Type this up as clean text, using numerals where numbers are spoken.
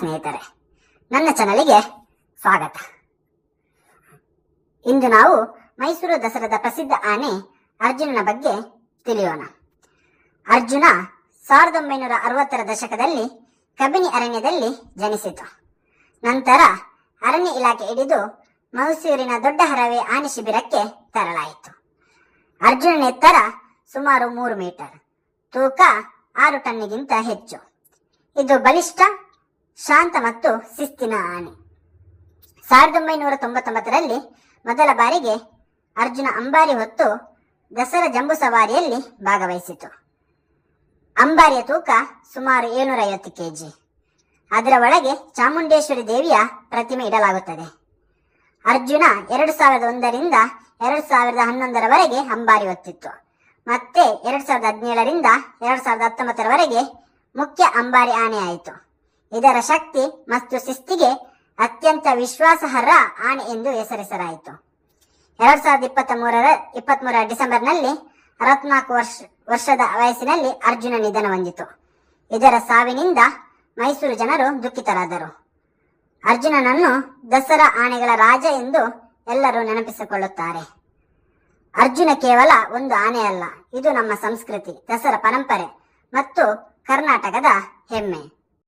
ಸ್ನೇಹಿತರೆ, ನನ್ನ ಚಾನಲಿಗೆ ಸ್ವಾಗತ. ಇಂದು ನಾವು ಮೈಸೂರು ದಸರಾದ ಪ್ರಸಿದ್ಧ ಆನೆ ಅರ್ಜುನನ ಬಗ್ಗೆ ತಿಳಿಯೋಣ. ಅರ್ಜುನ 1960ರ ದಶಕದಲ್ಲಿ ಕಬಿನಿ ಅರಣ್ಯದಲ್ಲಿ ಜನಿಸಿತು. ನಂತರ ಅರಣ್ಯ ಇಲಾಖೆ ಹಿಡಿದು ಮೈಸೂರಿನ ದೊಡ್ಡ ಹರವೆ ಆನೆ ಶಿಬಿರಕ್ಕೆ ತರಲಾಯಿತು. ಅರ್ಜುನನ ಎತ್ತರ ಸುಮಾರು 3 ಮೀಟರ್, ತೂಕ 6 ಟನ್ನಿಗಿಂತ ಹೆಚ್ಚು. ಇದು ಬಲಿಷ್ಠ, ಶಾಂತ ಮತ್ತು ಶಿಸ್ತಿನ ಆನೆ. 1999ರಲ್ಲಿ ಮೊದಲ ಬಾರಿಗೆ ಅರ್ಜುನ ಅಂಬಾರಿ ಹೊತ್ತು ದಸರಾ ಜಂಬೂ ಸವಾರಿಯಲ್ಲಿ ಭಾಗವಹಿಸಿತು. ಅಂಬಾರಿಯ ತೂಕ ಸುಮಾರು 750 ಕೆಜಿ. ಅದರ ಒಳಗೆ ಚಾಮುಂಡೇಶ್ವರಿ ದೇವಿಯ ಪ್ರತಿಮೆ ಇಡಲಾಗುತ್ತದೆ. ಅರ್ಜುನ 2001ರಿಂದ 2011ರವರೆಗೆ ಅಂಬಾರಿ ಹೊತ್ತಿತ್ತು. ಮತ್ತೆ 2017ರಿಂದ 2019ರವರೆಗೆ ಮುಖ್ಯ ಅಂಬಾರಿ ಆನೆ ಆಯಿತು. ಇದರ ಶಕ್ತಿ ಮತ್ತು ಶಿಸ್ತಿಗೆ ಅತ್ಯಂತ ವಿಶ್ವಾಸಾರ್ಹ ಆನೆ ಎಂದು ಹೆಸರಿಸಲಾಯಿತು. 2023ರ ಡಿಸೆಂಬರ್ನಲ್ಲಿ 64 ವರ್ಷದ ವಯಸ್ಸಿನಲ್ಲಿ ಅರ್ಜುನ ನಿಧನ ಹೊಂದಿತು. ಇದರ ಸಾವಿನಿಂದ ಮೈಸೂರು ಜನರು ದುಃಖಿತರಾದರು. ಅರ್ಜುನನನ್ನು ದಸರಾ ಆನೆಗಳ ರಾಜ ಎಂದು ಎಲ್ಲರೂ ನೆನಪಿಸಿಕೊಳ್ಳುತ್ತಾರೆ. ಅರ್ಜುನ ಕೇವಲ ಒಂದು ಆನೆ ಅಲ್ಲ, ಇದು ನಮ್ಮ ಸಂಸ್ಕೃತಿ, ದಸರಾ ಪರಂಪರೆ ಮತ್ತು ಕರ್ನಾಟಕದ ಹೆಮ್ಮೆ.